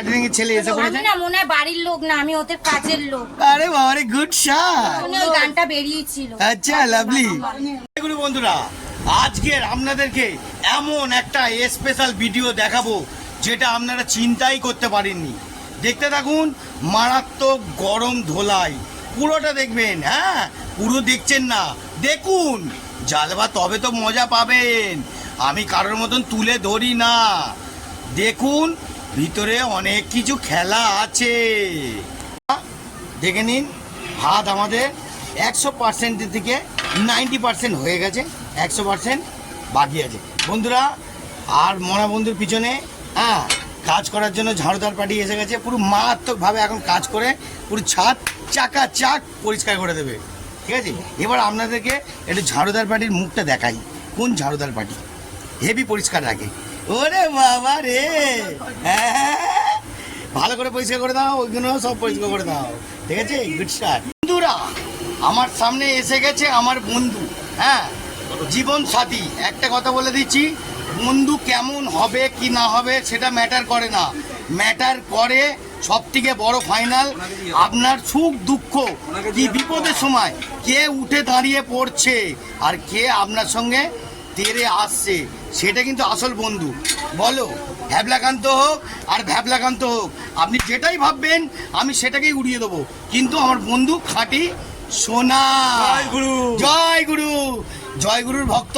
Catering এর ছেলে এসে পড়েছে। আমি না মনে হয় বাড়ির লোক না, আমি ওদের কাজের লোক। আরে বাবা রে, গুড শট। ওই গানটা বেরিয়েছিল। আচ্ছা, লাভলি। বন্ধুরা, আজকের আপনাদেরকে এমন একটা স্পেশাল ভিডিও দেখাবো যেটা আপনারা চিন্তাই করতে পারেননি। দেখতে থাকুন, মারাত্মক গরম ধোলাই, পুরোটা দেখবেন। হ্যাঁ, পুরো দেখছেন না, দেখুন, জ্বালবা তবে তো মজা পাবেন। আমি কারোর মতন তুলে ধরি না, দেখুন ভিতরে অনেক কিছু খেলা আছে। দেখে নিন, ভাত আমাদের 100% থেকে 90% হয়ে গেছে, 100% বাকি আছে। বন্ধুরা, আর মনা বন্ধুর পিছনে কাজ করার জন্য ঝাড়ুদার পার্টি এসে গেছে। পুরো মারাত্মকভাবে এখন কাজ করে পুরো ছাদ চাকাচাক পরিষ্কার করে দেবে। ঠিক আছে, এবার আপনাদেরকে একটু ঝাড়ুদার পার্টির মুখটা দেখাই। কোন ঝাড়ুদার পার্টি হেভি পরিষ্কার রাখে। ওরে বাবা রে, হ্যাঁ, ভালো করে পরিষ্কার করে দাও, ওইগুলো সব পরিষ্কার করে দাও। ঠিক আছে, গুড স্টার্ট। বন্ধুরা, আমার সামনে এসে গেছে আমার বন্ধু, হ্যাঁ, জীবন সাথী। একটা কথা বলে দিচ্ছি, বন্ধু কেমন হবে কি না হবে সেটা ম্যাটার করে না, ম্যাটার করে সব থেকে বড় ফাইনাল আপনার সুখ দুঃখ কি বিপদের সময় কে উঠে দাঁড়িয়ে পড়ছে আর কে আপনার সঙ্গে তেরে আসছে, সেটা কিন্তু আসল বন্ধু। বলো ভ্যাবলাকান্ত হোক আর ভ্যাবলাকান্ত হোক, আপনি যেটাই ভাববেন আমি সেটাকেই উড়িয়ে দেবো, কিন্তু আমার বন্ধু খাঁটি সোনা। জয় গুরু, জয় গুরু, জয় গুরুর ভক্ত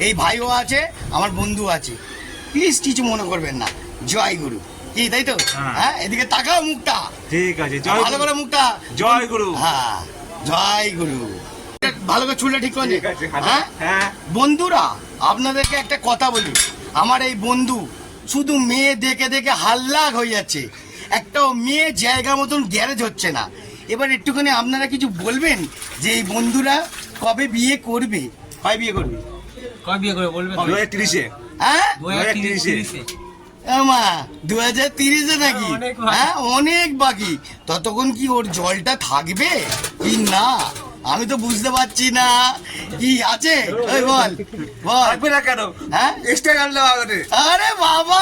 এই ভাইও আছে, আমার বন্ধু আছে, প্লিজ কিছু মনে করবেন না। জয় গুরু, কি তাই তো? হ্যাঁ, এদিকে তাকাও মুখটা, ঠিক আছে, ভালো করে মুখটা। জয় গুরু, হ্যাঁ, জয় গুরু। ভালো করে চুলটা ঠিক করে। হ্যাঁ বন্ধুরা, আপনাদেরকে একটা কথা বলি, আমার এই বন্ধু শুধু মেয়ে দেখে দেখে হাল্লাক হয়ে যাচ্ছে, একটাও মেয়ে জায়গা মতন গ্যারেজ হচ্ছে না। এবার একটুখানি আপনারা কিছু বলবেন যে এই বন্ধুরা কবে বিয়ে করবে? কবে বিয়ে করবে? কবে বিয়ে করবে বলবে? 2030-এ। হ্যাঁ, 2030-এ। মা 2030-এ নাকি? হ্যাঁ, অনেক বাকি। ততক্ষণ কি ওর জলটা থাকবে কি না আমি তো বুঝতে পারছি না। কি আছে ওই বল বল। থাকবে না কেন? হ্যাঁ, এক্সট্রা গাল দেওয়া হবে। আরে বাবা,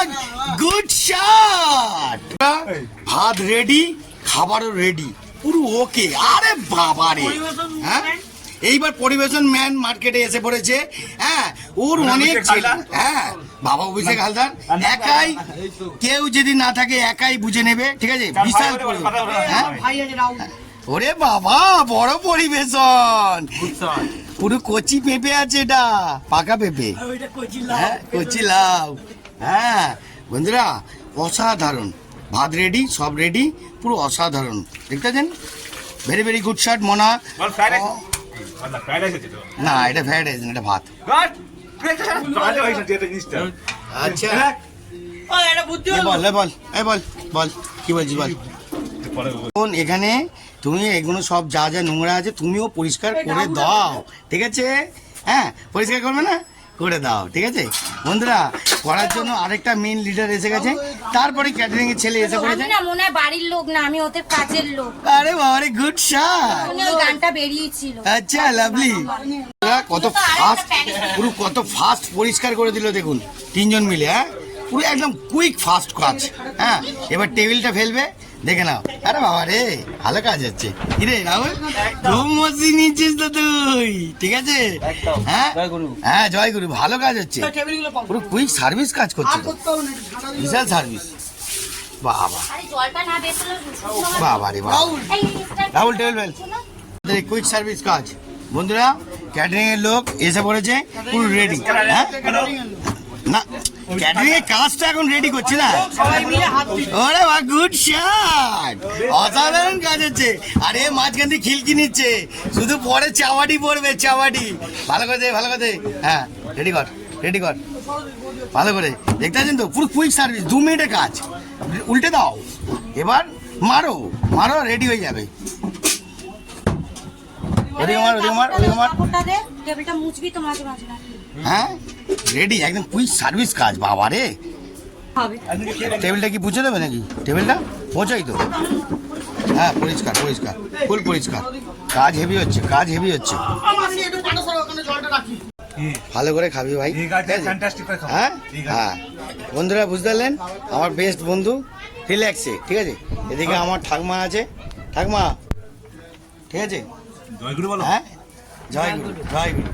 গুড শট। ভাত রেডি, খাবারও রেডি, পুরো ওকে। আরে বাবা রে, হ্যাঁ, এইবার পরিবেশন ম্যান মার্কেটে এসে পড়েছে। হ্যাঁ, ওর অনেক ছেলে। হ্যাঁ, বাবা অভিষেক হালদার একাই, কেউ যদি না থাকে একাই বুঝে নেবে। ঠিক আছে, বিশাল। হ্যাঁ, ওরে বাবা, বড় পরিবেশন, পুরো কচি পেঁপে আছে, এটা পাকা পেঁপে। হ্যাঁ, কচি লাউ। হ্যাঁ বন্ধুরা, অসাধারণ ভাত রেডি, সব রেডি, পুরো অসাধারণ। দেখতেছেন, ভেরি ভেরি গুড শট মনা। না, এটা ফ্রাইড রাইস না, এটা ভাত। আচ্ছা, বল বল, এই বল বল, কি বলছিস বল। এখানে তুমি এগুলো সব যা যা নোংরা আছে তুমিও পরিষ্কার করে দাও। ঠিক আছে, হ্যাঁ, পরিষ্কার করবে না, করে দাও। ঠিক আছে বন্ধুরা, করার জন্য আরেকটা মেইন লিডার এসে গেছে, তারপরে ক্যাটারিং এর ছেলে এসে পড়েছে। আমি না মনে হয় বাড়ির লোক না, আমি ওদের কাজের লোক। আরে বাবা রে, গুড শট। ওই গানটা বেরিয়েছিল। আচ্ছা, লাভলি। কত ফাস্ট, পুরো কত ফাস্ট পরিষ্কার করে দিল দেখুন, তিনজন মিলে। হ্যাঁ, পুরো একদম কুইক ফাস্ট কাজ। হ্যাঁ, এবার টেবিলটা ফেলবে, দেখে নাও। আরে বাবা রে, ভালো কাজ হচ্ছে। কিরে রাহুল, খুব মজা নিচ্ছিস তো তুই। ঠিক আছে, হ্যাঁ হ্যাঁ, জয় গুরু, ভালো কাজ হচ্ছে, পুরো কুইক সার্ভিস কাজ করছে, বিশাল সার্ভিস। বাবা বাবা রে বাবা, Rahul table fail, quick service কাজ। বন্ধুরা, ক্যাটারিং এর লোক এসে পড়েছে, পুরো রেডি। হ্যাঁ না, ক্যাটারিং এর কাজটা এখন রেডি করছে না। ওরে বাহ, গুড শট, অসাধারণ কাজ হচ্ছে। আরে মাঝখান দিয়ে খিলকি নিচ্ছে, শুধু পরে চাওয়াটি পড়বে, চাওয়াটি। ভালো করে দে, ভালো করে দে। হ্যাঁ, রেডি কর, রেডি কর, ভালো করে। দেখতে পাচ্ছেন তো, পুরো কুইক সার্ভিস, 2 মিনিটের কাজ। উল্টে দাও, এবার মারো মারো, রেডি হয়ে যাবে। হ্যাঁ, রেডি, একদম কুইক সার্ভিস কাজ। বাবা রে, টেবিলটা কি পুছে দেবে নাকি? টেবিলটা পৌঁছাই তো। হ্যাঁ, পরিষ্কার পরিষ্কার, ফুল পরিষ্কার। কাজ হেভি হচ্ছে, কাজ হেভি হচ্ছে। ভালো করে খাবি ভাই। হ্যাঁ হ্যাঁ, বন্ধুরা বুঝতে পারলেন, আমার বেস্ট বন্ধু রিল্যাক্সে, ঠিক আছে। এদিকে আমার ঠাকমা আছে, ঠাকমা, ঠিক আছে। জয়গুরু বলো। হ্যাঁ, জয়গুরু, জয়গুরু।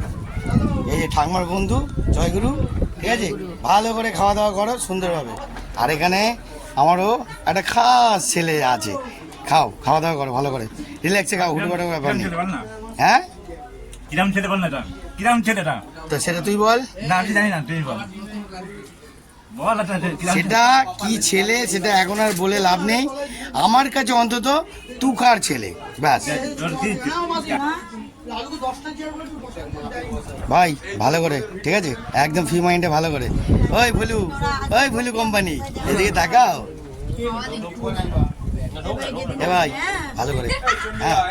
এই যে ঠাকমার বন্ধু জয়গুরু, ঠিক আছে। ভালো করে খাওয়া দাওয়া করো সুন্দরভাবে। আর এখানে আমারও একটা খাস ছেলে আছে, খাওয়া দাওয়া করো ভালো করে, রিল্যাক্সে খাও, হুটপাটা ব্যাপার নেই। হ্যাঁ, কিরাম ছেলে বল না এটা, কিরাম ছেলেটা? তো সেটা তুই বল। না আমি জানি না, তুই বল। বল এটা কিরাম ছেলে? সেটা কি ছেলে সেটা এখন আর বলে লাভ নেই। আমার কাছে অন্তত তুখার ছেলে, ব্যাস। ভাই ভালো করে, ঠিক আছে, একদম ফ্রি মাইন্ডে ভালো করে। ওই ভুলু কোম্পানি, এদিকে তাকাও। এ ভাই ভালো করে, হ্যাঁ।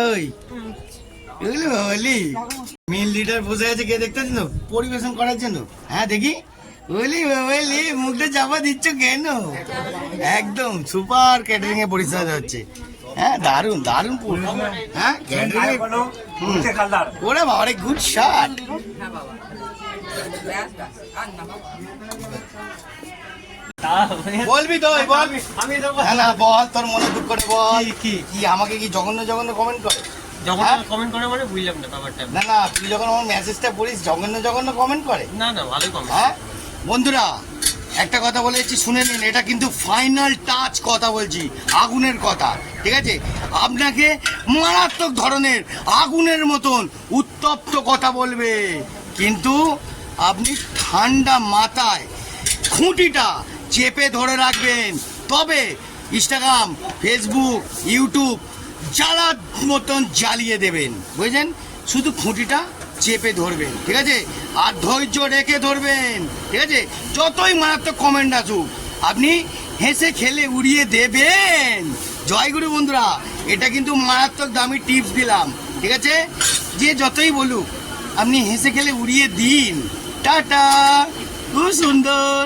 ওই বলি মেন লিডার বসে আছে, কে দেখতেছ না পরিবেশন করার জন্য? হ্যাঁ দেখি, বলি মুখটা চাপা দিচ্ছ কেন? একদম সুপার ক্যাটারিং এ পরিষেবা হচ্ছে। হ্যাঁ, দারুন দারুন। হ্যাঁ, ক্যাটারিং ওরে বাবারে, গুড শট। বলবি তো, বল। না বল, তোর মনে দুঃখ করে বল। কি আমাকে কি জঘন্য জঘন্য কমেন্ট করে? যখন কমেন্ট করে মানে বুঝলাম না ব্যাপারটা। না তুই যখন আমার মেসেজটা পড়িস জঘন্য জঘন্য কমেন্ট করে? না ভালোই কমেন্ট। হ্যাঁ বন্ধুরা, একটা কথা বলেছি শুনে নিন, এটা কিন্তু ফাইনাল টাচ কথা বলছি, আগুনের কথা, ঠিক আছে। আপনাকে মারাত্মক ধরনের আগুনের মতন উত্তপ্ত কথা বলবে, কিন্তু আপনি ঠান্ডা মাথায় খুঁটিটা চেপে ধরে রাখবেন, তবে ইনস্টাগ্রাম, ফেসবুক, ইউটিউব জ্বালার মতন জ্বালিয়ে দেবেন, বুঝলেন? শুধু খুঁটিটা চেপে ধরবেন, ঠিক আছে, আর ধৈর্য রেখে ধরবেন, ঠিক আছে। যতই মারাত্মক কমেন্ট আসুক আপনি হেসে খেলে উড়িয়ে দেবেন। জয়গুরু বন্ধুরা, এটা কিন্তু মারাত্মক দামি টিপস দিলাম, ঠিক আছে। যে যতই বলুক আপনি হেসে খেলে উড়িয়ে দিন। টাটা, খুব সুন্দর।